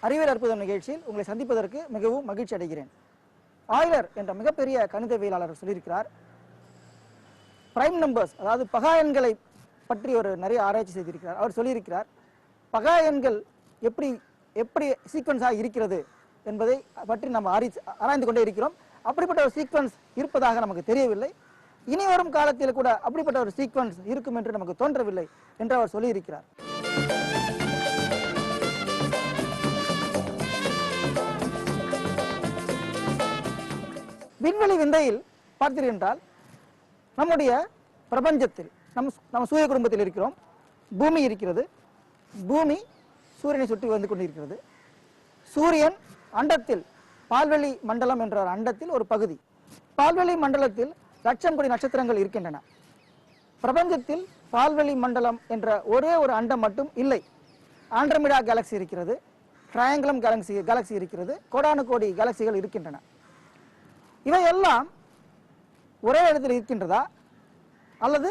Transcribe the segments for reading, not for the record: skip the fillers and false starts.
அறிவியல் அற்புதம் நிகழ்ச்சியில் உங்களை சந்திப்பதற்கு மிகவும் மகிழ்ச்சி அடைகிறேன். ஆய்லர் என்ற மிகப்பெரிய கணிதவியலாளர் சொல்லியிருக்கிறார், பிரைம் நம்பர்ஸ் அதாவது பகா எண்களை பற்றி ஒரு நிறைய ஆராய்ச்சி செய்திருக்கிறார். அவர் சொல்லியிருக்கிறார், பகா எண்கள் எப்படி எப்படி சீக்வன்ஸாக இருக்கிறது என்பதை பற்றி நம்ம ஆராய்ந்து கொண்டே இருக்கிறோம். அப்படிப்பட்ட ஒரு சீக்வன்ஸ் இருப்பதாக நமக்கு தெரியவில்லை. இனி வரும் காலத்தில் கூட அப்படிப்பட்ட ஒரு சீக்வன்ஸ் இருக்கும் என்று நமக்கு தோன்றவில்லை என்று அவர் சொல்லியிருக்கிறார். விண்வெளி விந்தையில் பார்த்தீர்கள் என்றால் நம்முடைய பிரபஞ்சத்தில் நம்ம சூரிய குடும்பத்தில் இருக்கிறோம். பூமி இருக்கிறது. பூமி சூரியனை சுற்றி வந்து கொண்டிருக்கிறது. சூரியன் அண்டத்தில் பால்வெளி மண்டலம் என்ற அண்டத்தில் ஒரு பகுதி. பால்வெளி மண்டலத்தில் லட்சம் கோடி நட்சத்திரங்கள் இருக்கின்றன. பிரபஞ்சத்தில் பால்வெளி மண்டலம் என்ற ஒரே ஒரு அண்டம் மட்டும் இல்லை. ஆண்ட்ரோமேடா கேலக்சி இருக்கிறது, ட்ரையாங்குலம் கேலக்சி இருக்கிறது, கோடானு கோடி கேலக்சிகள் இருக்கின்றன. இவையெல்லாம் ஒரே இடத்தில் இருக்கின்றதா அல்லது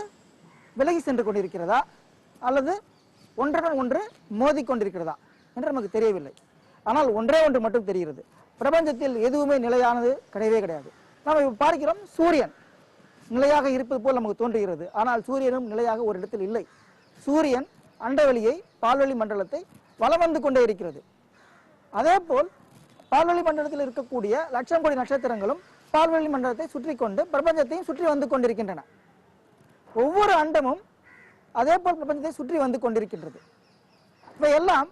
விலகி சென்று கொண்டிருக்கிறதா அல்லது ஒன்றுடன் ஒன்று மோதி கொண்டிருக்கிறதா என்று நமக்கு தெரியவில்லை. ஆனால் ஒன்றே ஒன்று மட்டும் தெரிகிறது, பிரபஞ்சத்தில் எதுவுமே நிலையானது கிடையவே கிடையாது. நாம் பார்க்கிறோம், சூரியன் நிலையாக இருப்பது போல் நமக்கு தோன்றுகிறது. ஆனால் சூரியனும் நிலையாக ஒரு இடத்தில் இல்லை. சூரியன் அண்டவெளியை பால்வெளி மண்டலத்தை வலம் வந்து கொண்டே இருக்கிறது. அதே போல் பால்வெளி மண்டலத்தில் இருக்கக்கூடிய லட்சம் கோடி நட்சத்திரங்களும் பால்வெளி மண்டலத்தை சுற்றி கொண்டு பிரபஞ்சத்தையும் சுற்றி வந்து கொண்டிருக்கின்றன. ஒவ்வொரு அண்டமும் அதே போல் பிரபஞ்சத்தை சுற்றி வந்து கொண்டிருக்கின்றது. இவையெல்லாம்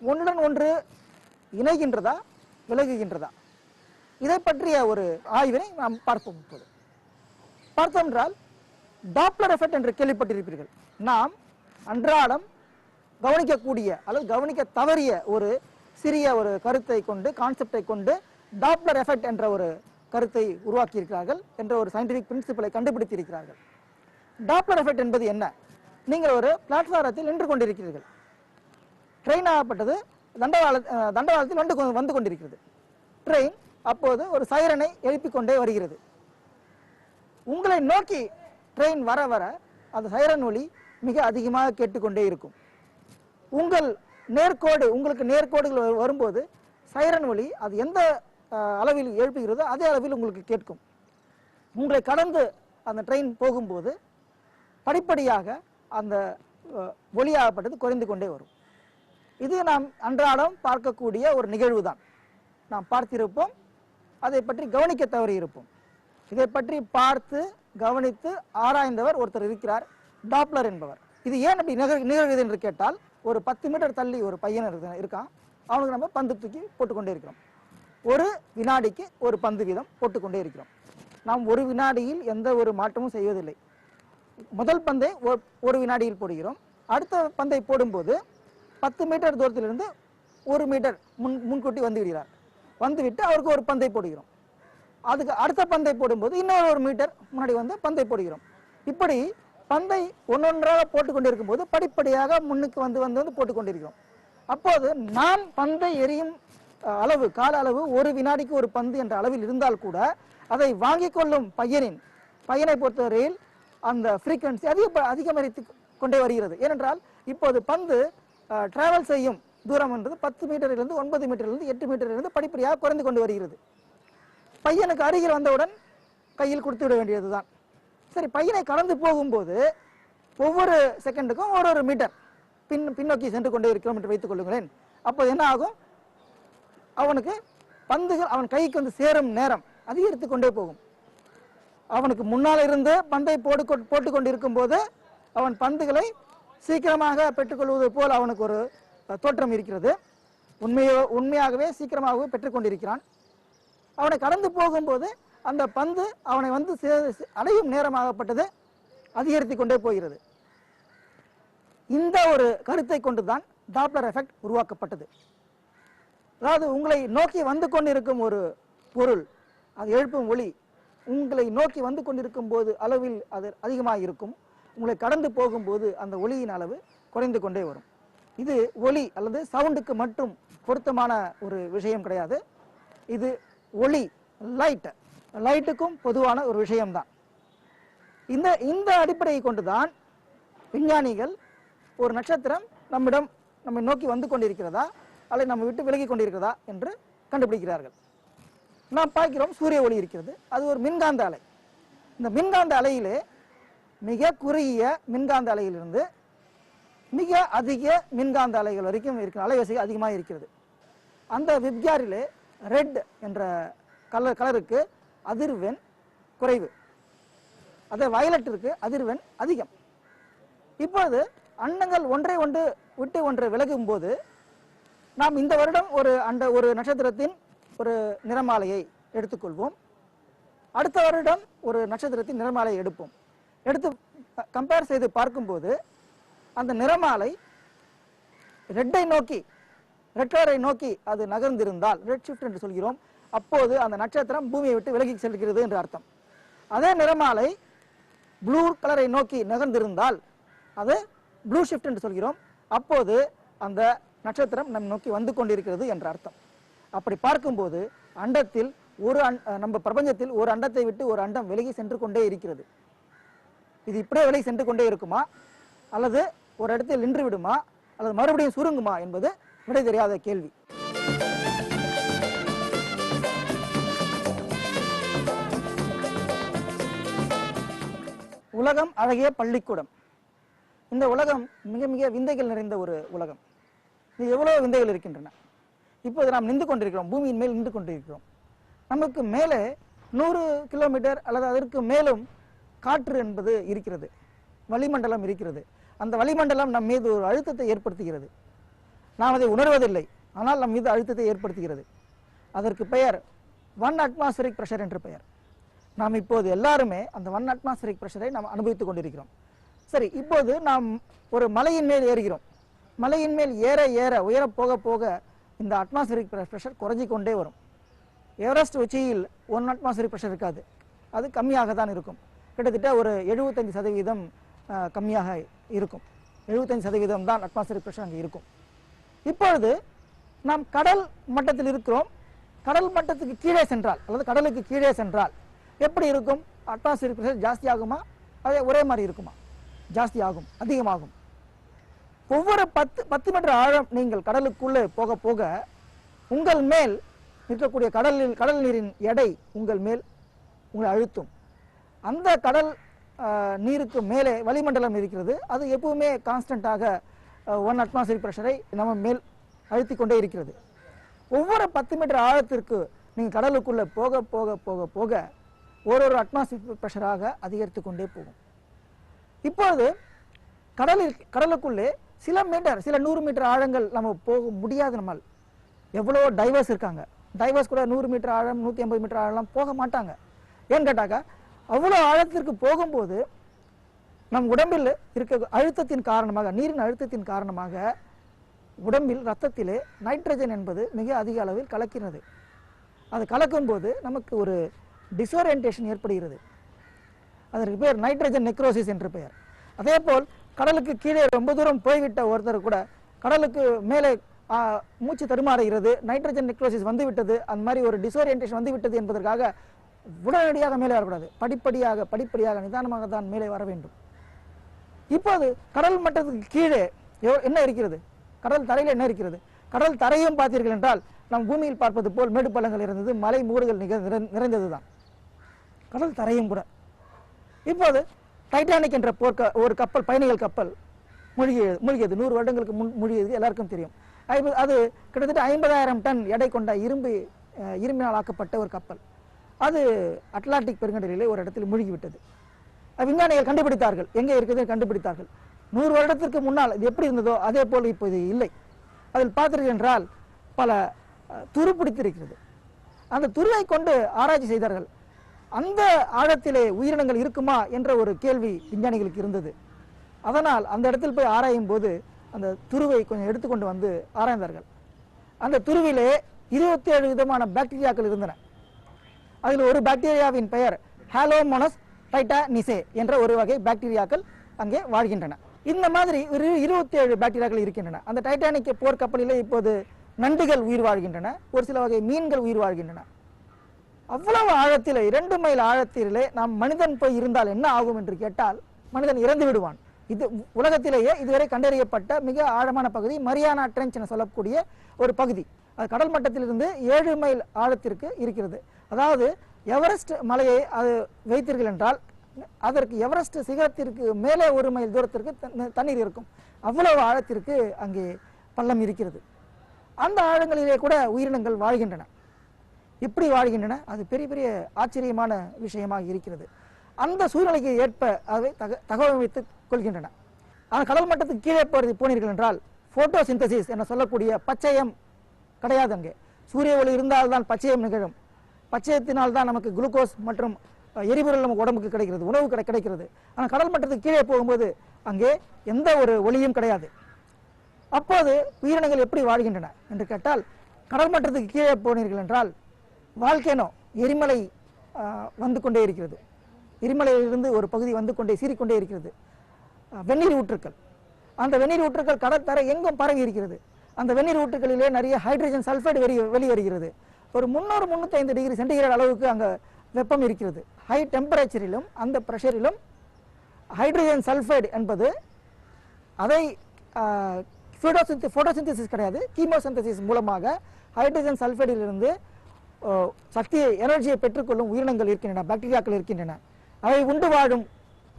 ஒன்றுடன் ஒன்று இணைகின்றதா விலகுகின்றதா, இதை பற்றிய ஒரு ஆய்வினை நாம் பார்ப்போம். இப்போது பார்த்தோம் என்றால் டாப்ளர் எஃபெக்ட் என்று கேள்விப்பட்டிருப்பீர்கள். நாம் அன்றாடம் கவனிக்கக்கூடிய அல்லது கவனிக்க தவறிய ஒரு சிறிய ஒரு கருத்தை கொண்டு கான்செப்டை கொண்டு டாப்ளர் எஃபெக்ட் என்ற ஒரு கருத்தை உருவாக்கி இருக்கிறார்கள் என்ற ஒரு சயின்டிபிக் பிரின்சிபலை கண்டுபிடித்து இருக்கிறார்கள். டாப்ளர் எஃபெக்ட் என்பது என்ன? நீங்கள் ஒரு பிளாட்ஃபாரத்தில் நின்று கொண்டிருக்கிறீர்கள். ட்ரெயின் ஆகப்பட்டது தண்டவாளத்தில் வந்து கொண்டிருக்கிறது. ட்ரெயின் அப்போது ஒரு சைரனை எழுப்பிக் கொண்டே வருகிறது. உங்களை நோக்கி ட்ரெயின் வர வர அந்த சைரன் ஒலி மிக அதிகமாக கேட்டுக்கொண்டே இருக்கும். உங்களுக்கு நேர்கோடுகள் வரும்போது சைரன் ஒலி அது எந்த அளவில் எழுப்புகிறதோ அதே அளவில் உங்களுக்கு கேட்கும். உங்களை கடந்து அந்த ட்ரெயின் போகும்போது படிப்படியாக அந்த ஒலியாகப்பட்டது குறைந்து கொண்டே வரும். இது நாம் அன்றாடம் பார்க்கக்கூடிய ஒரு நிகழ்வு தான். நாம் பார்த்திருப்போம், அதை பற்றி கவனிக்க தவறி இருப்போம். இதை பற்றி பார்த்து கவனித்து ஆராய்ந்தவர் ஒருத்தர் இருக்கிறார், டாப்ளர் என்பவர். இது ஏன் அப்படி நிகழ்கிறது என்று கேட்டால், ஒரு 10 மீட்டர் தள்ளி ஒரு பையன் இருக்கான். அவனுக்கு நம்ம பந்து தூக்கி போட்டுக்கொண்டே இருக்கிறோம். ஒரு வினாடிக்கு ஒரு பந்து வீதம் போட்டுக்கொண்டே இருக்கிறோம். நாம் ஒரு வினாடியில் எந்த ஒரு மாற்றமும் செய்வதில்லை. முதல் பந்தை ஒரு வினாடியில் போடுகிறோம். அடுத்த பந்தை போடும்போது 10 மீட்டர் தூரத்திலிருந்து 1 மீட்டர் முன்கூட்டி வந்து விடுகிறார். வந்துவிட்டு அவருக்கு ஒரு பந்தை போடுகிறோம். அதுக்கு அடுத்த பந்தை போடும்போது இன்னொரு 1 மீட்டர் முன்னாடி வந்து பந்தை போடுகிறோம். இப்படி பந்தை ஒன்றொன்றாக போட்டுக்கொண்டிருக்கும் போது படிப்படியாக முன்னுக்கு வந்து வந்து வந்து போட்டுக்கொண்டிருக்கிறோம். அப்போது நான் பந்தை எரியும் அளவு கால அளவு ஒரு வினாடிக்கு ஒரு பந்து என்ற அளவில் இருந்தால் கூட அதை வாங்கிக் கொள்ளும் பையனை பொறுத்தவரையில் அந்த ஃப்ரீக்வன்சி அதிகரித்து கொண்டே வருகிறது. ஏனென்றால் இப்போது பந்து டிராவல் செய்யும் தூரம் என்பது 10 மீட்டரிலிருந்து 9 மீட்டரிலிருந்து 8 மீட்டரிலிருந்து படிப்படியாக குறைந்து கொண்டு வருகிறது. பையனுக்கு அருகில் வந்தவுடன் கையில் கொடுத்து விட வேண்டியதுதான். சரி, பையனை கடந்து போகும்போது ஒவ்வொரு செகண்டுக்கும் ஒரு மீட்டர் பின்னோக்கி சென்று கொண்டே இருக்கிறோம் என்று வைத்துக் கொள்ளுங்களேன். அப்போ என்ன ஆகும்? அவனுக்கு பந்துகள் அவன் கைக்கு வந்து சேரும் நேரம் அதிகரித்து கொண்டே போகும். அவனுக்கு முன்னால் இருந்து பந்தை போட்டு கொண்டிருக்கும் போது அவன் பந்துகளை சீக்கிரமாக பெற்றுக்கொள்வது போல் அவனுக்கு ஒரு தோற்றம் இருக்கிறது. உண்மையாகவே சீக்கிரமாகவே பெற்றுக்கொண்டிருக்கிறான். அவனை கடந்து போகும்போது அந்த பந்து அவனை வந்து அடையும் நேரமாகப்பட்டது அதிகரித்து கொண்டே போகிறது. இந்த ஒரு கருத்தை கொண்டுதான் டாப்ளர் எஃபெக்ட் உருவாக்கப்பட்டது. அதாவது உங்களை நோக்கி வந்து கொண்டிருக்கும் ஒரு பொருள், அது எழுப்பும் ஒளி உங்களை நோக்கி வந்து கொண்டிருக்கும் போது அளவில் அது அதிகமாக இருக்கும். உங்களை கடந்து போகும்போது அந்த ஒளியின் அளவு குறைந்து கொண்டே வரும். இது ஒளி அல்லது சவுண்டுக்கு மட்டும் பொருத்தமான ஒரு விஷயம் கிடையாது. இது ஒளி லைட்டுக்கும் பொதுவான ஒரு விஷயம்தான். இந்த அடிப்படையை கொண்டுதான் விஞ்ஞானிகள் ஒரு நட்சத்திரம் நம்மை நோக்கி வந்து கொண்டிருக்கிறதா அல்லது நம்ம விட்டு விலகி கொண்டிருக்கிறதா என்று கண்டுபிடிக்கிறார்கள். நாம் பார்க்கிறோம் சூரிய ஒளி இருக்கிறது, அது ஒரு மின்காந்த அலை. இந்த மின்காந்த அலையிலே மிக குறுகிய மின்காந்த அலையிலிருந்து மிக அதிக மின்காந்த அலைகள் வரைக்கும் இருக்கிற அலைவரிசை அதிகமாக இருக்கிறது. அந்த விப்ஜாரிலே ரெட் என்ற கலருக்கு அதிர்வெண் குறைவு, அதே வயலட்டிற்கு அதிர்வெண் அதிகம். இப்பொழுது அண்டங்கள் ஒன்றை ஒன்று விட்டு ஒன்று விலகும் போது நாம் இந்த வருடம் ஒரு நட்சத்திரத்தின் ஒரு நிறமாலையை எடுத்துக்கொள்வோம், அடுத்த வருடம் ஒரு நட்சத்திரத்தின் நிறமாலையை எடுத்து கம்பேர் செய்து பார்க்கும்போது அந்த நிறமாலை ரெட்டை நோக்கி, ரெட் கலரை நோக்கி அது நகர்ந்திருந்தால், ரெட் ஷிஃப்ட் என்று சொல்கிறோம், அப்போது அந்த நட்சத்திரம் பூமியை விட்டு விலகி செல்கிறது என்று அர்த்தம். அதே நிறமாலை ப்ளூ கலரை நோக்கி நகர்ந்திருந்தால் அது ப்ளூ ஷிஃப்ட் என்று சொல்கிறோம், அப்போது அந்த நட்சத்திரம் நம் நோக்கி வந்து கொண்டிருக்கிறது என்ற அர்த்தம். அப்படி பார்க்கும்போது அண்டத்தில் நம்ம பிரபஞ்சத்தில் ஒரு அண்டத்தை விட்டு ஒரு அண்டம் விலகி சென்று கொண்டே இருக்கிறது. இது இப்படியே விலகி சென்று கொண்டே இருக்குமா, அல்லது ஒரு இடத்தில் நின்று விடுமா, அல்லது மறுபடியும் சுருங்குமா என்பது விடை தெரியாத கேள்வி. உலகம் அழகிய பள்ளிக்கூடம். இந்த உலகம் மிக மிக விந்தைகள் நிறைந்த ஒரு உலகம். இது எவ்வளவு விந்தைகள் இருக்கின்றன. இப்போது நாம் நின்று கொண்டிருக்கிறோம், பூமியின் மேல் நின்று கொண்டிருக்கிறோம். நமக்கு மேலே 100 கிலோமீட்டர் அல்லது அதற்கு மேலும் காற்று என்பது இருக்கிறது, வளிமண்டலம் இருக்கிறது. அந்த வளிமண்டலம் நம் மீது ஒரு அழுத்தத்தை ஏற்படுத்துகிறது. நாம் அதை உணர்வதில்லை, ஆனால் நம் மீது அழுத்தத்தை ஏற்படுத்துகிறது. அதற்கு பெயர் 1 அட்மாஸ்பரிக் பிரஷர் என்று பெயர். நாம் இப்போது எல்லாருமே அந்த 1 அட்மாஸ்பரிக் பிரஷரை நாம் அனுபவித்துக் கொண்டிருக்கிறோம். சரி, இப்போது நாம் ஒரு மலையின் மேல் ஏறுகிறோம். மலையின் மேல் ஏற ஏற உயர போக போக இந்த அட்மாஸ்பரிக் பிரஷர் குறைஞ்சி கொண்டே வரும். எவரெஸ்ட் உச்சியில் 1 அட்மாஸ்பரிக் பிரஷர் இருக்காது, அது கம்மியாக தான் இருக்கும். கிட்டத்தட்ட ஒரு 75% கம்மியாக இருக்கும். 75% தான் அட்மாஸ்பரிக் பிரஷர் அங்கே இருக்கும். இப்பொழுது நாம் கடல் மட்டத்தில் இருக்கிறோம். கடல் மட்டத்துக்கு கீழே சென்றால் அல்லது கடலுக்கு கீழே சென்றால் எப்படி இருக்கும்? அட்மாஸ்பரிக் பிரஷர் ஜாஸ்தி ஆகுமா, அதே ஒரே மாதிரி இருக்குமா? ஜாஸ்தி ஆகும், அதிகமாகும். ஒவ்வொரு 10 மீட்டர் ஆழம் நீங்கள் கடலுக்குள்ளே போக போக உங்கள் மேல் இருக்கக்கூடிய கடல் நீரின் எடை உங்களை அழுத்தும். அந்த கடல் நீருக்கு மேலே வளிமண்டலம் இருக்கிறது, அது எப்பவுமே கான்ஸ்டன்டாக 1 அட்மாஸ்பரிக் பிரஷரை நம்ம மேல் அழுத்தி கொண்டே இருக்கிறது. ஒவ்வொரு 10 மீட்டர் ஆழத்திற்கு நீங்கள் கடலுக்குள்ளே போக போக போக போக ஒரு அட்மாஸ்பரிக் பிரஷராக அதிகரித்து கொண்டே போகும். இப்பொழுது கடலுக்குள்ளே சில 100 மீட்டர் ஆழங்கள் நம்ம போக முடியாது. நம்மால் எவ்வளோ டைவர்ஸ் இருக்காங்க, டைவர்ஸ் கூட 100 மீட்டர் ஆழம் 150 மீட்டர் ஆழம் போக மாட்டாங்க. ஏன்னு கேட்டாக்கா அவ்வளோ ஆழத்திற்கு போகும்போது நம் உடம்பில் இருக்க அழுத்தத்தின் காரணமாக, நீரின் அழுத்தத்தின் காரணமாக உடம்பில் ரத்தத்திலே நைட்ரஜன் என்பது மிக அதிக அளவில் கலக்கிறது. அது கலக்கும்போது நமக்கு ஒரு டிஸ்ஓரியன்டேஷன் ஏற்படுகிறது. அதற்கு பேர் நைட்ரஜன் நெக்ரோசிஸ் என்று பெயர். அதே போல் கடலுக்கு கீழே ரொம்ப தூரம் போய்விட்ட ஒருத்தர் கூட கடலுக்கு மேலே மூச்சு தடுமாறுகிறது, நைட்ரஜன் நெக்ரோசிஸ் வந்துவிட்டது, அந்த மாதிரி ஒரு டிஸ்ஓரியன்டேஷன் வந்துவிட்டது என்பதற்காக உடனடியாக மேலே வரக்கூடாது. படிப்படியாக நிதானமாக தான் மேலே வர வேண்டும். இப்போது கடல் மட்டத்துக்கு கீழே என்ன இருக்கிறது? கடல் தரையில் என்ன இருக்கிறது? கடல் தரையும் பார்த்தீர்கள் என்றால் நம் பூமியில் பார்ப்பது போல் மேடு பள்ளங்கள் இருந்தது, மலை மூடுகள் நிறைந்ததுதான் கடல் தரையும் கூட. இப்போது டைட்டானிக் என்ற ஒரு கப்பல், பயணிகள் கப்பல் மூழ்கியது. 100 வருடங்களுக்கு முன் மூழ்கியது, எல்லாருக்கும் தெரியும். அது கிட்டத்தட்ட 50,000 டன் எடை கொண்ட இரும்பினால் ஆக்கப்பட்ட ஒரு கப்பல். அது அட்லாண்டிக் பெருங்கடலிலே ஒரு இடத்தில் மூழ்கிவிட்டது. விஞ்ஞானிகள் கண்டுபிடித்தார்கள், எங்கே இருக்கிறது கண்டுபிடித்தார்கள். 100 வருடத்திற்கு முன்னால் இது எப்படி இருந்ததோ அதே போல் இப்போது இல்லை. அதில் பார்த்தீர்கள் என்றால் பல துரு பிடித்திருக்கிறது. அந்த துருவை கொண்டு ஆராய்ச்சி செய்தார்கள். அந்த ஆழத்திலே உயிரினங்கள் இருக்குமா என்ற ஒரு கேள்வி விஞ்ஞானிகளுக்கு இருந்தது. அதனால் அந்த இடத்தில் போய் ஆராயும் போது அந்த துருவை கொஞ்சம் எடுத்துக்கொண்டு வந்து ஆராய்ந்தார்கள். அந்த துருவிலே 27 விதமான பாக்டீரியாக்கள் இருந்தன. அதில் ஒரு பாக்டீரியாவின் பெயர் ஹாலோமோனஸ் டைட்டானிசே என்ற ஒரு வகை பாக்டீரியாக்கள் அங்கே வாழ்கின்றன. இந்த மாதிரி 27 பாக்டீரியாக்கள் இருக்கின்றன. அந்த டைட்டானிக் போர்க்கப்பலிலே இப்போது நண்டுகள் உயிர் வாழ்கின்றன, ஒரு சில வகை மீன்கள் உயிர் வாழ்கின்றன. அவ்வளவு ஆழத்திலே 2 மைல் ஆழத்திலே நாம் மனிதன் போய் இருந்தால் என்ன ஆகும் என்று கேட்டால் மனிதன் இறந்து விடுவான். இது உலகத்திலேயே இதுவரை கண்டறியப்பட்ட மிக ஆழமான பகுதி மரியானா ட்ரெஞ்ச் என சொல்லக்கூடிய ஒரு பகுதி. அது கடல் மட்டத்திலிருந்து 7 மைல் ஆழத்திற்கு இருக்கிறது. அதாவது எவரெஸ்ட் மலையை அது வைத்தீர்கள் என்றால் அதற்கு எவரெஸ்ட் சிகரத்திற்கு மேலே 1 மைல் தூரத்திற்கு தண்ணீர் இருக்கும். அவ்வளவு ஆழத்திற்கு அங்கே பள்ளம் இருக்கிறது. அந்த ஆழங்களிலே கூட உயிரினங்கள் வாழ்கின்றன. எப்படி வாழ்கின்றன? அது பெரிய பெரிய ஆச்சரியமான விஷயமாக இருக்கிறது. அந்த சூழ்நிலைக்கு ஏற்ப அவை தகவமைத்துக் கொள்கின்றன. ஆனால் கடல் மட்டத்துக்கு கீழே போனீர்கள் என்றால் போட்டோசிந்தசிஸ் என சொல்லக்கூடிய பச்சையம் கிடையாது. அங்கே சூரிய ஒளி இருந்தால்தான் பச்சையம் நிகழும். பச்சையத்தினால் தான் நமக்கு குளுக்கோஸ் மற்றும் எரிபொருள் நமக்கு உடம்புக்கு கிடைக்கிறது, உணவு கிடைக்கிறது. ஆனால் கடல் மட்டத்துக்கு கீழே போகும்போது அங்கே எந்த ஒரு ஒளியும் கிடையாது. அப்போது உயிரினங்கள் எப்படி வாழ்கின்றன என்று கேட்டால், கடல் மட்டத்துக்கு கீழே போனீர்கள் என்றால் வால்கேனோ எரிமலை வந்து கொண்டே இருக்கிறது. எரிமலையிலிருந்து ஒரு பகுதி வந்து கொண்டே சீறிக்கொண்டே இருக்கிறது. வெந்நீர் ஊற்றுக்கள், அந்த வெந்நீர் ஊற்றுக்கள் கடற்கரை எங்கும் பரவி இருக்கிறது. அந்த வெந்நீர் ஊற்றுக்களிலே நிறைய ஹைட்ரஜன் சல்ஃபைடு வெளிவருகிறது. ஒரு 300-305 டிகிரி சென்டிகிரேட் அளவுக்கு அங்கே வெப்பம் இருக்கிறது. ஹை டெம்பரேச்சரிலும் அந்த ப்ரெஷரிலும் ஹைட்ரஜன் சல்ஃபைடு என்பது அதை போட்டோசிந்தசிஸ் கிடையாது, கீமோசிந்தசிஸ் மூலமாக ஹைட்ரஜன் சல்ஃபைடிலிருந்து சக்தியை எனர்ஜியை பெற்றுக்கொள்ளும் உயிரினங்கள் இருக்கின்றன, பாக்டீரியாக்கள் இருக்கின்றன. அவை உண்டு வாழும்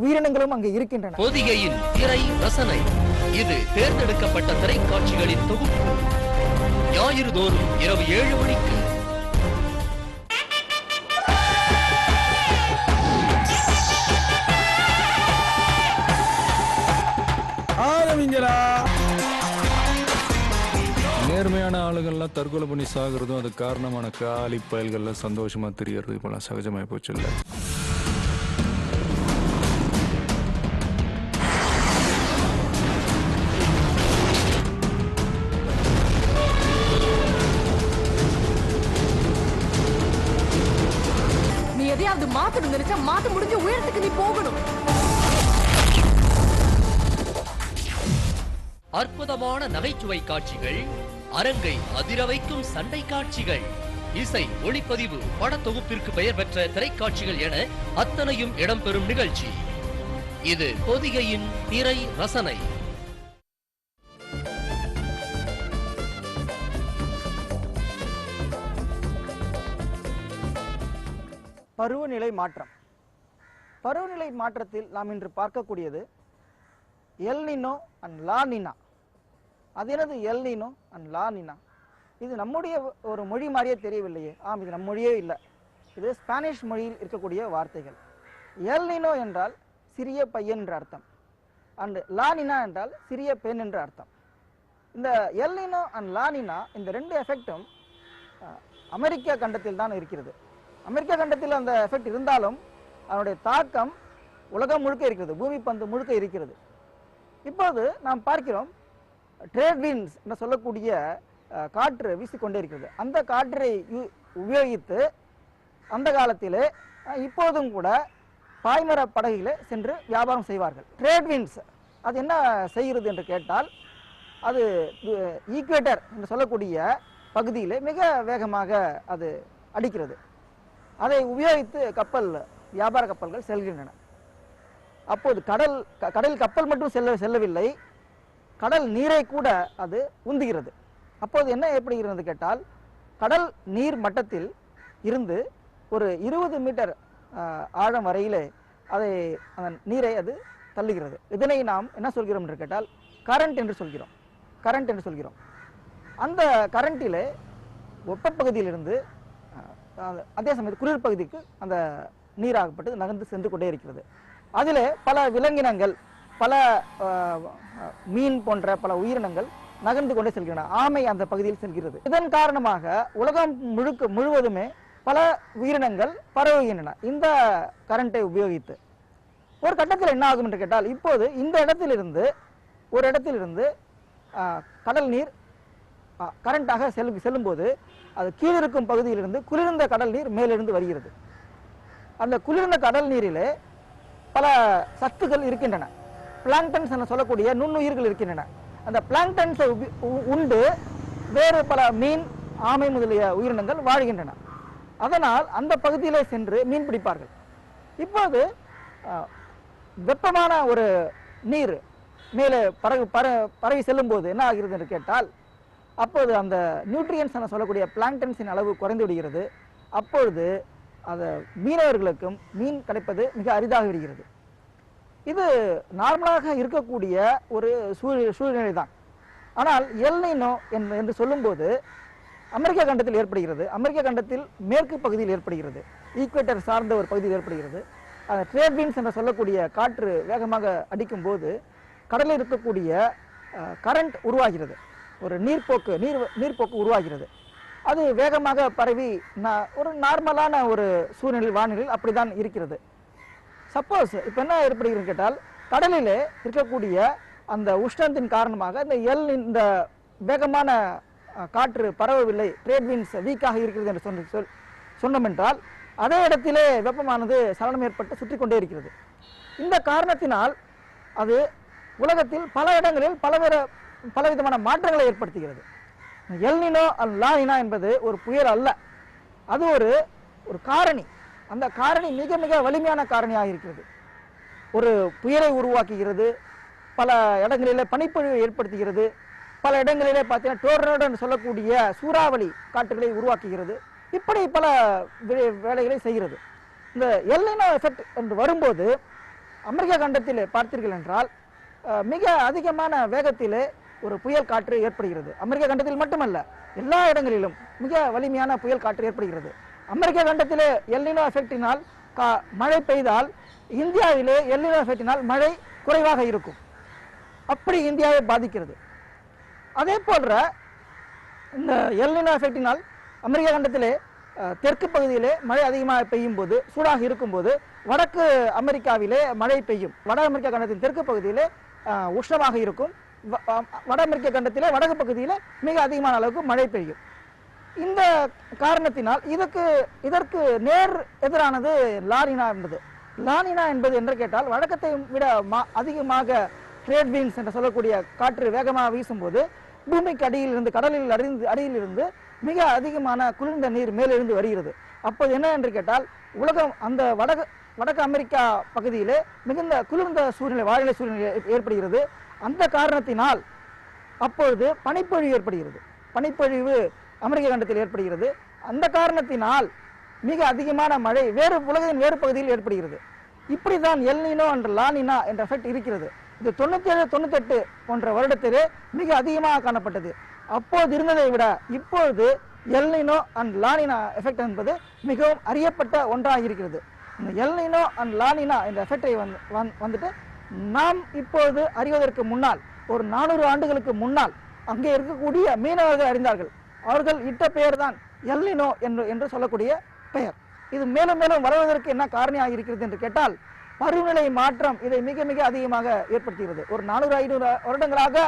உயிரினங்களும் அங்கே இருக்கின்றன. பொதிகையின் திரை ரசனை இது தேர்ந்தெடுக்கப்பட்ட திரைக்காட்சிகளின் தொகுப்பு. ஞாயிறு தோறும் இரவு 7 மணிக்கு. நேர்மையான ஆளுகள்லாம் தற்கொலை பண்ணி சாகுறதும் அது காரணமான காலி பயல்கள்லாம் சந்தோஷமா தெரியறது இப்பெல்லாம் சகஜமாய் போச்சு இல்ல. நீ எதையாவது மாத்தணும் நினைச்சா மாத்த முடிஞ்ச உயரத்துக்கு நீ போகணும். அற்புதமான நகைச்சுவை காட்சிகள், அரங்கை அதிர வைக்கும் சண்டை காட்சிகள், இசை, ஒளிப்பதிவு, படத்தொகுப்பிற்கு பெயர் பெற்ற திரைக்காட்சிகள் என அத்தனையும் இடம்பெறும் நிகழ்ச்சி. இது பொதிகையின் திரை ரசனை. பருவநிலை மாற்றம். பருவநிலை மாற்றத்தில் நாம் இன்று பார்க்கக்கூடியது El Nino and law Nina. அது எனது El Nino and law Nina? இது நம்முடைய ஒரு மொழி மாதிரியே தெரியவில்லையே. ஆம், இது நம் மொழியே இல்லை. இது ஸ்பானிஷ் மொழியில் இருக்கக்கூடிய வார்த்தைகள். எல் நினோ என்றால் சிறிய பையன் என்ற அர்த்தம், அண்ட் லா நினா என்றால் சிறிய பெண் என்ற அர்த்தம். இந்த El Nino and law Nina இந்த 2 எஃபெக்டும் அமெரிக்க கண்டத்தில் தான் இருக்கிறது. அமெரிக்க கண்டத்தில் அந்த எஃபெக்ட் இருந்தாலும் அதனுடைய தாக்கம் உலகம் முழுக்க இருக்கிறது, பூமி பந்து முழுக்க இருக்கிறது. இப்போது நாம் பார்க்கிறோம் ட்ரேட் விண்ட்ஸ் என்று சொல்லக்கூடிய காற்று வீசிக்கொண்டே இருக்கிறது. அந்த காற்றை உபயோகித்து அந்த காலத்திலே இப்போதும் கூட பாய்மர படகுகளே சென்று வியாபாரம் செய்வார்கள். ட்ரேட் விண்ட்ஸ் அது என்ன செய்கிறது என்று கேட்டால், அது ஈக்குவேட்டர் என்று சொல்லக்கூடிய பகுதியிலே மிக வேகமாக அது அடிக்கிறது. அதை உபயோகித்து வியாபார கப்பல்கள் செல்கின்றன. அப்போது கடல் கப்பல் மட்டும் செல்லவில்லை, கடல் நீரை கூட அது உந்துகிறது. அப்போது என்ன ஏற்படுகிறது கேட்டால், கடல் நீர் மட்டத்தில் இருந்து ஒரு 20 மீட்டர் ஆழம் வரையிலே அந்த நீரை அது தள்ளுகிறது. இதனை நாம் என்ன சொல்கிறோம் என்று கேட்டால் கரண்ட் என்று சொல்கிறோம். அந்த கரண்டிலே வெப்பப்பகுதியிலிருந்து அதே சமயத்தில் குளிர் பகுதிக்கு அந்த நீராகப்பட்டு நகர்ந்து சென்று கொண்டே இருக்கிறது. அதிலே பல விலங்கினங்கள், பல மீன் போன்ற பல உயிரினங்கள் நகர்ந்து கொண்டே செல்கின்றன. ஆமை அந்த பகுதியில் செல்கிறது. இதன் காரணமாக உலகம் முழுவதுமே பல உயிரினங்கள் பரவுகின்றன இந்த கரண்டை உபயோகித்து. ஒரு கட்டத்தில் என்ன ஆகும் என்று கேட்டால், இப்போது இந்த இடத்திலிருந்து கடல் நீர் கரண்டாக செல்லும்போது அது கீழிருக்கும் பகுதியிலிருந்து குளிர்ந்த கடல் நீர் மேலிருந்து வருகிறது. அந்த குளிர்ந்த கடல் நீரிலே பல சத்துக்கள் இருக்கின்றன. பிளாங்டன்ஸ் என சொல்லக்கூடிய நுண்ணுயிர்கள் இருக்கின்றன. அந்த பிளாங்டன்ஸை உண்டு வேறு பல மீன், ஆமை முதலிய உயிரினங்கள் வாழ்கின்றன. அதனால் அந்த பகுதியிலே சென்று மீன் பிடிப்பார்கள். இப்போது வெப்பமான ஒரு நீர் மேலே பரவி செல்லும் போது என்ன ஆகிறது என்று கேட்டால், அப்போது அந்த நியூட்ரியன்ஸ் என சொல்லக்கூடிய பிளாங்டன்ஸின் அளவு குறைந்து விடுகிறது. அப்பொழுது அது மீனவர்களுக்கும் மீன் கிடைப்பது மிக அரிதாக விடுகிறது. இது நார்மலாக இருக்கக்கூடிய ஒரு சூழ்நிலை தான். ஆனால் எல் நீனோ என்று சொல்லும்போது அமெரிக்க கண்டத்தில் ஏற்படுகிறது. அமெரிக்க கண்டத்தில் மேற்கு பகுதியில் ஏற்படுகிறது, ஈக்குவேட்டர் சார்ந்த ஒரு பகுதியில் ஏற்படுகிறது. ட்ரேட் விண்ட்ஸ் என்று சொல்லக்கூடிய காற்று வேகமாக அடிக்கும் போது கடலில் இருக்கக்கூடிய கரண்ட் உருவாகிறது, ஒரு நீர்ப்போக்கு உருவாகிறது. அது வேகமாக பரவி ஒரு நார்மலான ஒரு சூழ்நிலை வானிலையில் அப்படிதான் இருக்கிறது. சப்போஸ் இப்போ என்ன ஏற்படுகிறது கேட்டால், கடலிலே இருக்கக்கூடிய அந்த உஷ்ணத்தின் காரணமாக இந்த வேகமான காற்று பரவவில்லை, ட்ரேட் விண்ட்ஸ் வீக்காக இருக்கிறது என்று சொன்னோம் என்றால், அதே இடத்திலே வெப்பமானது சலனம் ஏற்பட்டு சுற்றி கொண்டே இருக்கிறது. இந்த காரணத்தினால் அது உலகத்தில் பல இடங்களில் பலவிதமான மாற்றங்களை ஏற்படுத்துகிறது. எல் நீனோ லா நீனா என்பது ஒரு புயல் அல்ல, அது ஒரு காரணி. அந்த காரணி மிக மிக வலிமையான காரணியாக இருக்கிறது. ஒரு புயலை உருவாக்குகிறது, பல இடங்களிலே பனிப்பொழிவை ஏற்படுத்துகிறது, பல இடங்களிலே பார்த்தீங்கன்னா டோர்னடோ என்று சொல்லக்கூடிய சூறாவளி காற்றுகளை உருவாக்குகிறது. இப்படி பல வேலைகளை செய்கிறது. இந்த எல் நீனோ எஃபெக்ட் என்று வரும்போது அமெரிக்க கண்டத்தில் பார்த்தீர்கள் என்றால் மிக அதிகமான வேகத்திலே ஒரு புயல் காற்று ஏற்படுகிறது. அமெரிக்க கண்டத்தில் மட்டுமல்ல, எல்லா இடங்களிலும் மிக வலிமையான புயல் காற்று ஏற்படுகிறது. அமெரிக்க கண்டத்திலே எல் நீனோ எஃபெக்டினால் மழை பெய்தால், இந்தியாவிலே எல் நீனோ எஃபெக்டினால் மழை குறைவாக இருக்கும். அப்படி இந்தியாவை பாதிக்கிறது. அதே போன்ற இந்த எல் நீனோ எஃபெக்டினால் அமெரிக்க கண்டத்திலே தெற்கு பகுதியிலே மழை அதிகமாக பெய்யும் போது, சூடாக இருக்கும்போது வடக்கு அமெரிக்காவிலே மழை பெய்யும். வட அமெரிக்க கண்டத்தின் தெற்கு பகுதியிலே உஷ்ணமாக இருக்கும், வட அமெரிக்க கண்டத்திலே வடக்கு பகுதியிலே மிக அதிகமான அளவுக்கு மழை பெய்யும். இந்த காரணத்தினால் இதற்கு நேர் எதிரானது லானினா என்பது. லானினா என்பது என்று கேட்டால், வழக்கத்தை விட அதிகமாக ட்ரேட் விண்ட்ஸ் என்று சொல்லக்கூடிய காற்று வேகமாக வீசும்போது பூமிக்கு அடியிலிருந்து, கடலில் அடியிலிருந்து மிக அதிகமான குளிர்ந்த நீர் மேலிருந்து வருகிறது. அப்போது என்ன என்று கேட்டால், உலகம் அந்த வடக்கு அமெரிக்கா பகுதியிலே மிகுந்த குளிர்ந்த வானிலை சூழ்நிலை ஏற்படுகிறது. அந்த காரணத்தினால் அப்பொழுது பனிப்பொழிவு ஏற்படுகிறது. பனிப்பொழிவு அமெரிக்க கண்டத்தில் ஏற்படுகிறது. அந்த காரணத்தினால் மிக அதிகமான மழை உலகின் வேறு பகுதியில் ஏற்படுகிறது. இப்படிதான் எல் நீனோ என்ற லா நீனா என்ற எஃபெக்ட் இருக்கிறது. இது 97, 98 போன்ற வருடத்திலே மிக அதிகமாக காணப்பட்டது. அப்போது இருந்ததை விட இப்பொழுது L Niño and law Neena effect என்பது மிகவும் அறியப்பட்ட ஒன்றாக இருக்கிறது. இந்த எல் நீனோ அண்ட் லா நீனா என்ற எஃபெக்டை வந்துட்டு நாம் இப்பொழுது அறிவதற்கு முன்னால், ஒரு 400 ஆண்டுகளுக்கு முன்னால் அங்கே இருக்கக்கூடிய மீனவர்கள் அறிந்தார்கள். அவர்கள் இட்ட பெயர் தான் எல் நீனோ என்று சொல்லக்கூடிய பெயர். இது மேலும் மேலும் வளர்வதற்கு என்ன காரணியாக இருக்கிறது என்று கேட்டால், பருவநிலை மாற்றம் இதை மிக மிக அதிகமாக ஏற்படுத்துகிறது. ஒரு 400-500 வருடங்களாக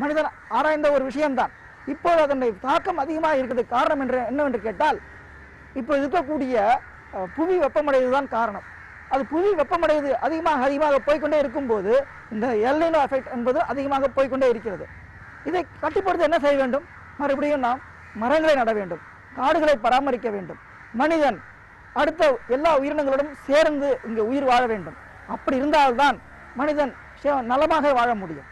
மனிதன் ஆராய்ந்த ஒரு விஷயம்தான். இப்போது அதனுடைய தாக்கம் அதிகமாக இருக்கிறது. காரணம் என்னவென்று கேட்டால், இப்போ இருக்கக்கூடிய புவி வெப்பமடைவதுதான் காரணம். அது புவி வெப்பமடைவது அதிகமாக போய்கொண்டே இருக்கும்போது இந்த எல் நீனோ எஃபெக்ட் என்பது அதிகமாக போய்கொண்டே இருக்கிறது. இதை கட்டுப்படுத்த என்ன செய்ய வேண்டும்? மறுபடியும் நாம் மரங்களை நட வேண்டும், காடுகளை பராமரிக்க வேண்டும். மனிதன் அடுத்த எல்லா உயிரினங்களோடும் சேர்ந்து இங்கு உயிர் வாழ வேண்டும். அப்படி இருந்தால்தான் மனிதன் நலமாக வாழ முடியும்.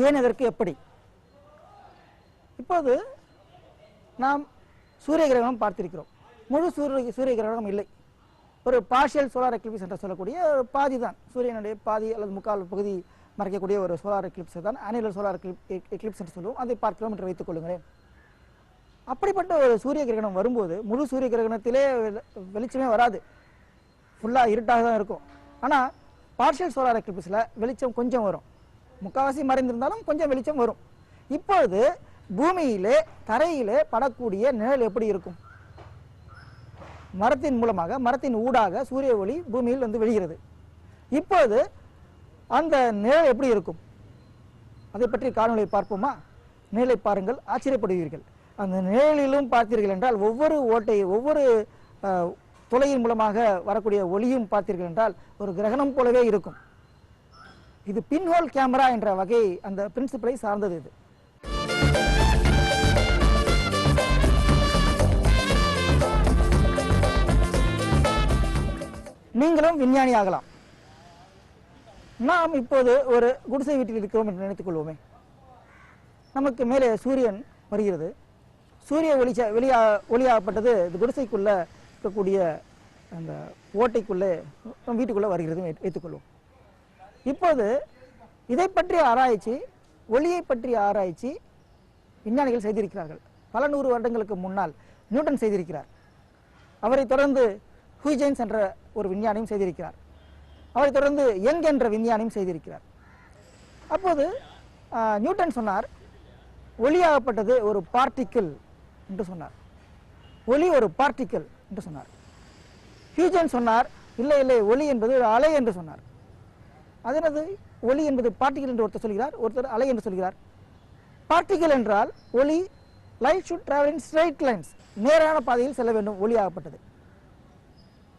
ஏன், இதற்கு எப்படி? இப்போது நாம் சூரிய கிரகணம் பார்த்திருக்கிறோம். முழு சூரிய கிரகணம் இல்லை, ஒரு பார்ஷியல் சோலார் எக்லிப்ஸ் என்று சொல்லக்கூடிய ஒரு பாதி தான், சூரியனுடைய பாதி அல்லது முக்கால் பகுதி மறைக்கக்கூடிய ஒரு சோலார் எக்லிப்ஸ் தான் ஆனுவல் சோலார் எக்லிப்ஸ் என்று சொல்லுவோம். அதை பார்க்கிறோம் என்று வைத்துக் கொள்ளுங்களேன். அப்படிப்பட்ட ஒரு சூரிய கிரகணம் வரும்போது முழு சூரிய கிரகணத்திலே வெளிச்சமே வராது, ஃபுல்லாக இருட்டாக தான் இருக்கும். ஆனால் பார்ஷியல் சோலார் எக்லிப்ஸில் வெளிச்சம் கொஞ்சம் வரும், முக்கால்வாசி மறைந்திருந்தாலும் கொஞ்சம் வெளிச்சம் வரும். இப்பொழுது பூமியிலே தரையிலே படக்கூடிய நிழல் எப்படி இருக்கும்? மரத்தின் மூலமாக, மரத்தின் ஊடாக சூரிய ஒளி பூமியில் வந்து விழுகிறது. இப்பொழுது அந்த நிழல் எப்படி இருக்கும்? அதை பற்றி காணொளியை பார்ப்போமா? நிழலை பாருங்கள், ஆச்சரியப்படுவீர்கள். அந்த நிழலிலும் பார்த்தீர்கள் என்றால் ஒவ்வொரு ஒவ்வொரு துளையின் மூலமாக வரக்கூடிய ஒளியும் பார்த்தீர்கள் என்றால் ஒரு கிரகணம் போலவே இருக்கும். இது பின்ஹோல் கேமரா என்ற வகை அந்த பிரின்சிபலை சார்ந்தது. இது நீங்களும் விஞ்ஞானி ஆகலாம். நாம் இப்போது ஒரு குடிசை வீட்டில் இருக்கிறோம் என்று நினைத்துக் கொள்வோமே. நமக்கு மேலே சூரியன் வருகிறது. சூரிய ஒளியாகப்பட்டது இந்த குடிசைக்குள்ள இருக்கக்கூடிய அந்த ஓட்டைக்குள்ளே வீட்டுக்குள்ளே வருகிறது வைத்துக்கொள்வோம். இப்போது இதை பற்றிய ஆராய்ச்சி, ஒளியை பற்றிய ஆராய்ச்சி விஞ்ஞானிகள் செய்திருக்கிறார்கள். பல 100 வருடங்களுக்கு முன்னால் நியூட்டன் செய்திருக்கிறார். அவரை தொடர்ந்து ஹுய்ஜென்ஸ் என்ற ஒரு விஞ்ஞானியும் செய்திருக்கிறார். அவரை தொடர்ந்து யங் என்ற விஞ்ஞானியும் செய்திருக்கிறார். அப்போது நியூட்டன் சொன்னார், ஒளியாகப்பட்டது ஒரு பார்ட்டிக்கிள் என்று சொன்னார். ஒளி ஒரு பார்ட்டிக்கிள் என்று சொன்னார். ஹுய்ஜென்ஸ் சொன்னார், இல்லை இல்லை, ஒளி என்பது ஒரு அலை என்று சொன்னார். அது என்னது, ஒளி என்பது பார்ட்டிக்கிள் என்று ஒருத்தர் சொல்கிறார், ஒருத்தர் அலை என்று சொல்கிறார். பார்ட்டிக்கிள் என்றால் ஒளி, light should travel in straight lines, நேரான பாதையில் செல்ல வேண்டும் ஒளியாகப்பட்டது.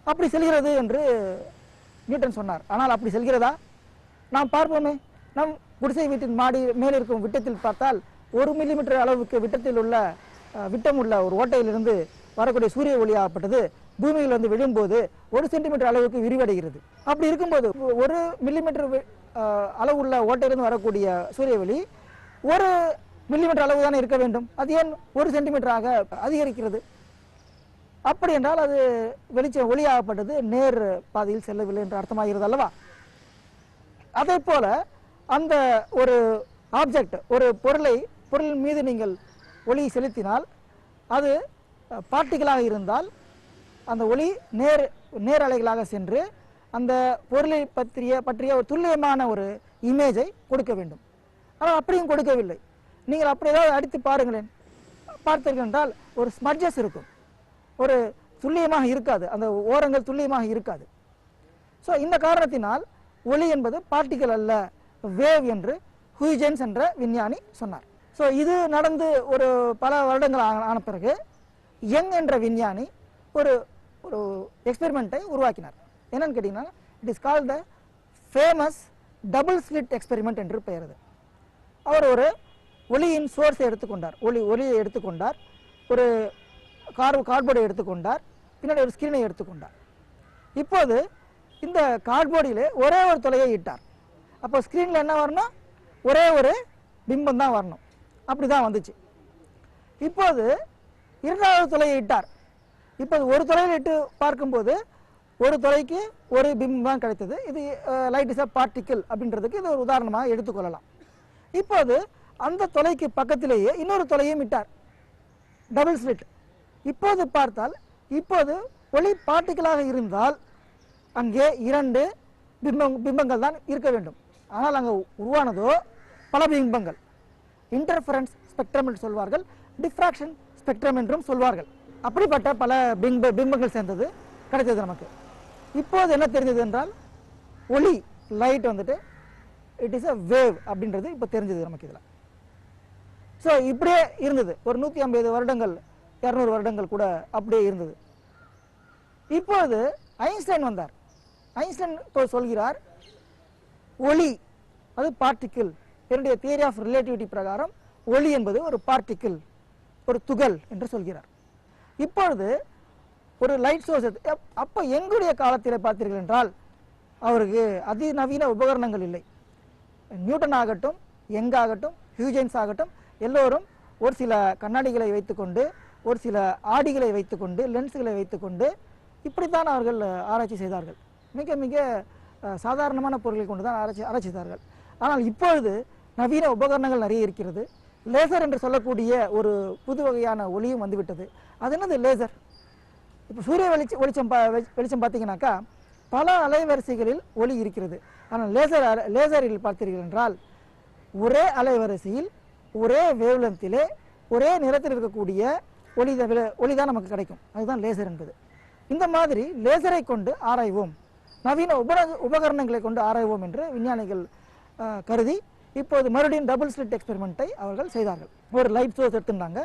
அப்படி செல்கிறது என்று நியூட்டன் சொன்னார். ஆனால் அப்படி செல்கிறதா? நாம் பார்ப்போமே, நம் குடிசை வீட்டின் மாடி மேலே இருக்கும் விட்டத்தில் பார்த்தால் 1 மில்லிமீட்டர் அளவுக்கு விட்டத்தில் உள்ள விட்டம் உள்ள ஒரு ஓட்டையிலிருந்து வரக்கூடிய சூரிய ஒளியாகப்பட்டது பூமியில் வந்து விழும்போது 1 சென்டிமீட்டர் அளவுக்கு விரிவடைகிறது. அப்படி இருக்கும்போது 1 மில்லிமீட்டர் அளவுள்ள ஓட்டையிலிருந்து வரக்கூடிய சூரிய ஒளி 1 மில்லிமீட்டர் அளவு தானே இருக்க வேண்டும். அது ஏன் 1 சென்டிமீட்டராக அதிகரிக்கிறது? அப்படி என்றால் அது வெளிச்சம் ஒளியாகப்பட்டது நேர் பாதையில் செல்லவில்லை என்று அர்த்தமாகிறது அல்லவா? அதே போல அந்த ஒரு ஆப்ஜெக்ட், ஒரு பொருளின் மீது நீங்கள் ஒளி செலுத்தினால் அது பார்ட்டிகளாக இருந்தால் அந்த ஒளி நேர் அலைகளாக சென்று அந்த பொருளை பற்றிய ஒரு துல்லியமான ஒரு இமேஜை கொடுக்க வேண்டும். ஆனால் அப்படியும் கொடுக்கவில்லை. நீங்கள் அப்படி ஏதாவது அடித்து பாருங்களேன், பார்த்தீர்கள் என்றால் ஒரு ஸ்மட்ஜஸ் இருக்கும், ஒரு துல்லியமாக இருக்காது, அந்த ஓரங்கள் துல்லியமாக இருக்காது. ஸோ இந்த காரணத்தினால் ஒளி என்பது பார்ட்டிகல் அல்ல, வேவ் என்று ஹுய்ஜென்ஸ் என்ற விஞ்ஞானி சொன்னார். ஸோ இது நடந்து ஒரு பல வருடங்கள் ஆன பிறகு யங் என்ற விஞ்ஞானி ஒரு ஒரு எக்ஸ்பெரிமெண்ட்டை உருவாக்கினார். என்னன்னு கேட்டிங்கன்னா, it is called the famous double slit experiment என்று பெயர். அவர் ஒரு ஒளியின் சோர்ஸை எடுத்துக்கொண்டார், ஒளியை எடுத்துக்கொண்டார், ஒரு கார்ட்போர்டை எடுத்துக்கொண்டார், பின்னாடி ஒரு ஸ்கிரீனை எடுத்துக்கொண்டார். இப்போது இந்த கார்ட்போர்டிலே ஒரே ஒரு துளையை இட்டார். அப்போ ஸ்கிரீனில் என்ன வரணும்? ஒரே ஒரு பிம்பம் தான் வரணும். அப்படி தான் வந்துச்சு. இப்போது 2வது துளையை இட்டார். இப்போது ஒரு துளையில் இட்டு பார்க்கும்போது ஒரு துளைக்கு ஒரு பிம்பம் தான் கிடைத்தது. இது லைட் இஸ் அ பார்ட்டிக்கிள் அப்படின்றதுக்கு இது ஒரு உதாரணமாக எடுத்துக்கொள்ளலாம். இப்போது அந்த துளைக்கு பக்கத்திலேயே இன்னொரு துளையும் இட்டார், டபுள் ஸ்லிட். இப்போது பார்த்தால், இப்போது ஒளி பார்ட்டிக்கலாக இருந்தால் அங்கே 2 பிம்பங்கள் தான் இருக்க வேண்டும். ஆனால் அங்கே உருவானதோ பல பிம்பங்கள். இன்டர்ஃபரன்ஸ் ஸ்பெக்ட்ரம் என்று சொல்வார்கள், டிஃப்ராக்ஷன் ஸ்பெக்ட்ரம் என்றும் சொல்வார்கள். அப்படிப்பட்ட பல பிம்பங்கள் சேர்ந்தது கிடைத்தது நமக்கு. இப்போது என்ன தெரிஞ்சது என்றால், ஒளி லைட் வந்துட்டு இட் இஸ் அ வேவ் அப்படின்றது இப்போ தெரிஞ்சது நமக்கு இதில். ஸோ இப்படியே இருந்தது ஒரு 150 வருடங்கள் 200 வருடங்கள் கூட அப்படியே இருந்தது. இப்போது ஐன்ஸ்டைன் வந்தார். ஐன்ஸ்டைன் இப்போ சொல்கிறார், ஒளி அது பார்ட்டிக்கிள். என்னுடைய தியரி ஆஃப் ரிலேட்டிவிட்டி பிரகாரம் ஒளி என்பது ஒரு பார்ட்டிக்கிள், ஒரு துகள் என்று சொல்கிறார். இப்பொழுது ஒரு லைட் சோர்ஸ், அப்போ எங்களுடைய காலத்தில் பார்த்தீர்கள் என்றால் அவருக்கு அதிநவீன உபகரணங்கள் இல்லை. நியூட்டன் ஆகட்டும், யங் ஆகட்டும், ஹியூஜென்ஸ் ஆகட்டும், எல்லோரும் ஒரு சில கண்ணாடிகளை வைத்துக்கொண்டு, ஒரு சில ஆடிகளை வைத்துக்கொண்டு, லென்ஸுகளை வைத்துக்கொண்டு இப்படித்தான் அவர்கள் ஆராய்ச்சி செய்தார்கள். மிக மிக சாதாரணமான பொருட்களை கொண்டு தான் ஆராய்ச்சி செய்தார்கள். ஆனால் இப்பொழுது நவீன உபகரணங்கள் நிறைய இருக்கிறது. லேசர் என்று சொல்லக்கூடிய ஒரு புது வகையான ஒளியும் வந்துவிட்டது. அது என்னது லேசர்? இப்போ சூரிய வெளிச்சம் பார்த்தீங்கன்னாக்கா பல அலைவரிசைகளில் ஒளி இருக்கிறது. ஆனால் லேசரில் பார்த்தீர்கள் என்றால் ஒரே அலைவரிசையில் ஒரே வேவ்லென்த்திலே ஒரே நிறத்தில் இருக்கக்கூடிய ஒளி தான் நமக்கு கிடைக்கும். அதுதான் லேசர் என்பது. இந்த மாதிரி லேசரை கொண்டு ஆராய்வோம், நவீன உபகரணங்களை கொண்டு ஆராய்வோம் என்று விஞ்ஞானிகள் கருதி இப்போது மறுபடியும் டபுள் ஸ்லிட் எக்ஸ்பெரிமெண்ட்டை அவர்கள் செய்தார்கள். ஒரு லைட் சோர்ஸ் எடுத்துட்டாங்க,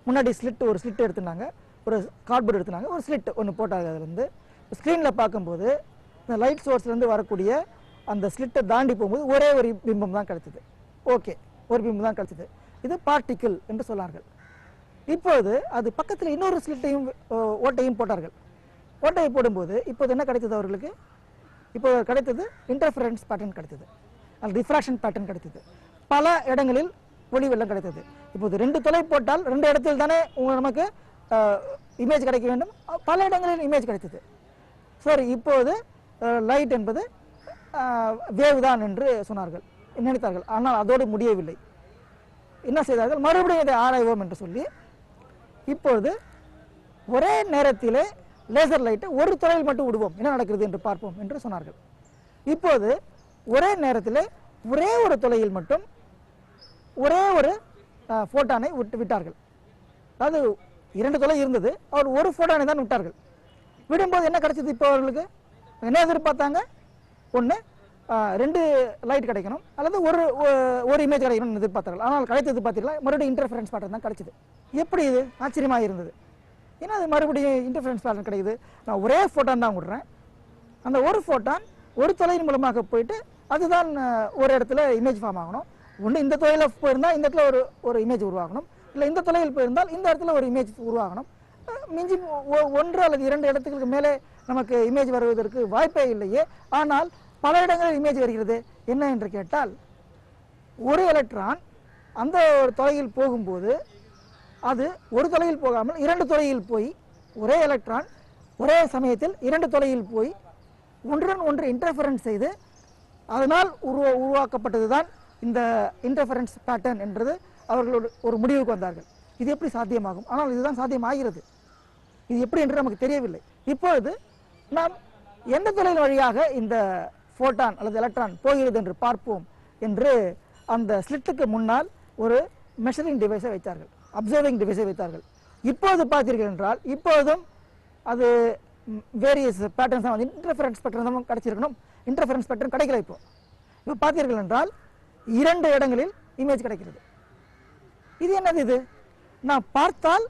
முன்னாடி ஒரு ஸ்லிட் எடுத்துட்டாங்க, ஒரு கார்ட்போர்டு எடுத்துனாங்க, ஒரு ஸ்லிட் ஒன்று போட்டாங்க. அதுலேருந்து ஸ்க்ரீனில் பார்க்கும்போது இந்த லைட் சோர்ஸ்லேருந்து வரக்கூடிய அந்த ஸ்லிட்டை தாண்டி போகும்போது ஒரே ஒரு பிம்பம் தான் கிடைச்சது. ஓகே, ஒரு பிம்பம் தான் கிடைச்சது. இது பார்ட்டிக்கிள் என்று சொன்னார்கள். இப்போது அது பக்கத்தில் இன்னொரு ஸ்லிட்டையும் ஓட்டையும் போட்டார்கள். ஓட்டையை போடும்போது இப்போது என்ன கிடைத்தது அவர்களுக்கு? இப்போ கிடைத்தது இன்டர்ஃபரன்ஸ் பேட்டர்ன் கிடைத்தது, அது ரிஃப்ராக்ஷன் பேட்டர்ன் கிடைத்தது. பல இடங்களில் ஒளி வெள்ளம் கிடைத்தது. இப்போது 2 தொலை போட்டால் 2 இடத்தில் தானே நமக்கு இமேஜ் கிடைக்க வேண்டும். பல இடங்களில் இமேஜ் கிடைத்தது. சரி, இப்போது லைட் என்பது வேவ் தான் என்று சொன்னார்கள், நினைத்தார்கள். ஆனால் அதோடு முடியவில்லை. என்ன செய்தார்கள்? மறுபடியும் இதை ஆராய்வோம் என்று சொல்லி இப்பொழுது ஒரே நேரத்திலே லேசர் லைட்டை ஒரு தொலையில் மட்டும் விடுவோம், என்ன நடக்கிறது என்று பார்ப்போம் என்று சொன்னார்கள். இப்போது ஒரே நேரத்தில் ஒரே ஒரு தொலையில் மட்டும் ஒரே ஒரு போட்டானை விட்டார்கள். அதாவது 2 தொலை இருந்தது, அவர் ஒரு போட்டானை தான் விட்டார்கள். விடும்போது என்ன கிடைச்சது? இப்போ அவர்களுக்கு என்ன எதிர்பார்த்தாங்க? ஒன்று 2 லைட் கிடைக்கணும் அல்லது ஒரு இமேஜ் கிடைக்கணும்னு எதிர்பார்த்தார்கள். ஆனால் கிடைத்தது பார்த்தீங்களா, மறுபடியும் இன்டர்ஃபரன்ஸ் பேட்டர்ன் தான் கிடைச்சது. எப்படி இது ஆச்சரியமாக இருந்தது. ஏன்னா அது மறுபடியும் இன்டர்ஃபரன்ஸ் பேட்டர்ன் கிடைக்குது. நான் ஒரே ஃபோட்டான் தான் விடுறேன், அந்த ஒரு ஃபோட்டான் ஒரு தொலையின் மூலமாக போயிட்டு அதுதான் ஒரு இடத்துல இமேஜ் ஃபார்ம் ஆகணும். ஒன்று இந்த தொலையில் போயிருந்தால் இந்த இடத்துல ஒரு இமேஜ் உருவாகணும், இல்லை இந்த தொலையில் போயிருந்தால் இந்த இடத்துல ஒரு இமேஜ் உருவாகணும். மிஞ்சி 1 அல்லது 2 இடத்துக்கு மேலே நமக்கு இமேஜ் வருவதற்கு வாய்ப்பே இல்லையே. ஆனால் பல இடங்களில் இமேஜ் வருகிறது. என்ன என்று கேட்டால், ஒரு எலக்ட்ரான் அந்த ஒரு தொலையில் போகும்போது அது ஒரு தொலையில் போகாமல் 2 தொலையில் போய், ஒரே எலக்ட்ரான் ஒரே சமயத்தில் 2 தொலையில் போய் ஒன்றுடன் ஒன்று இன்டர்ஃபரன்ஸ் செய்து அதனால் உருவாக்கப்பட்டது தான் இந்த இன்டர்ஃபரன்ஸ் பேட்டர்ன் என்றது அவர்களோட ஒரு முடிவுக்கு வந்தார்கள். இது எப்படி சாத்தியமாகும்? ஆனால் இதுதான் சாத்தியமாகிறது. இது எப்படி என்று நமக்கு தெரியவில்லை. இப்பொழுது நாம் எந்த தொலையின் வழியாக இந்த ஃபோட்டான் அல்லது எலக்ட்ரான் போகிறது என்று பார்ப்போம் என்று அந்த ஸ்லிட்டுக்கு முன்னால் ஒரு மெஷரிங் டிவைஸை வைத்தார்கள், அப்சர்விங் டிவைஸை வைத்தார்கள். இப்போது பார்த்தீர்கள் என்றால் இப்போதும் அது வேரியஸ் பேட்டர்ன்ஸ் தான், இன்டர்ஃபரன்ஸ் பேட்டர்ன் தான் கிடைச்சிருக்கணும். இன்டர்ஃபரன்ஸ் பேட்டர்ன் கிடைக்கல. இப்போ பார்த்தீர்கள் என்றால் 2 இடங்களில் இமேஜ் கிடைக்கிறது. இது என்னது? இது நான் பார்த்தால்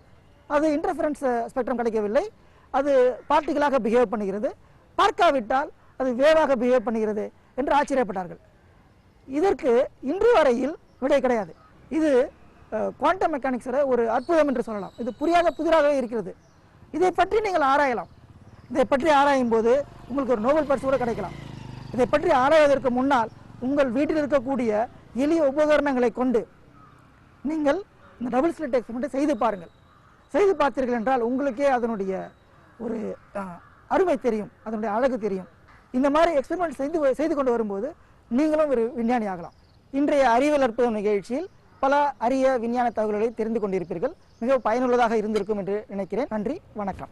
அது இன்டர்ஃபரன்ஸ் ஸ்பெக்ட்ரம் கிடைக்கவில்லை, அது பார்ட்டிகளாக பிஹேவ் பண்ணுகிறது. பார்க்காவிட்டால் அது வேவாக பிஹேவ் பண்ணுகிறது என்று ஆச்சரியப்பட்டார்கள். இதற்கு இன்று வரையில் விடை கிடையாது. இது குவாண்டம் மெக்கானிக்ஸோட ஒரு அற்புதம் என்று சொல்லலாம். இது புரியாத புதிராகவே இருக்கிறது. இதை பற்றி நீங்கள் ஆராயலாம். இதை பற்றி ஆராயும் போது உங்களுக்கு ஒரு நோபல் பரிசு கூட கிடைக்கலாம். இதை பற்றி ஆராய்வதற்கு முன்னால் உங்கள் வீட்டில் இருக்கக்கூடிய எளிய உபகரணங்களை கொண்டு நீங்கள் இந்த டபுள் ஸ்லிட் எக்ஸ்பெரிமெண்ட்டை செய்து பாருங்கள். செய்து பார்த்தீர்கள் என்றால் உங்களுக்கே அதனுடைய ஒரு அருமை தெரியும், அதனுடைய அழகு தெரியும். இந்த மாதிரி எக்ஸ்பெரிமெண்ட் செய்து கொண்டு வரும்போது நீங்களும் ஒரு விஞ்ஞானி ஆகலாம். இன்றைய அறிவியல் அற்புதம் நிகழ்ச்சியில் பல அரிய விஞ்ஞான தகவல்களை தெரிந்து கொண்டிருப்பீர்கள். மிகவும் பயனுள்ளதாக இருந்திருக்கும் என்று நினைக்கிறேன். நன்றி, வணக்கம்.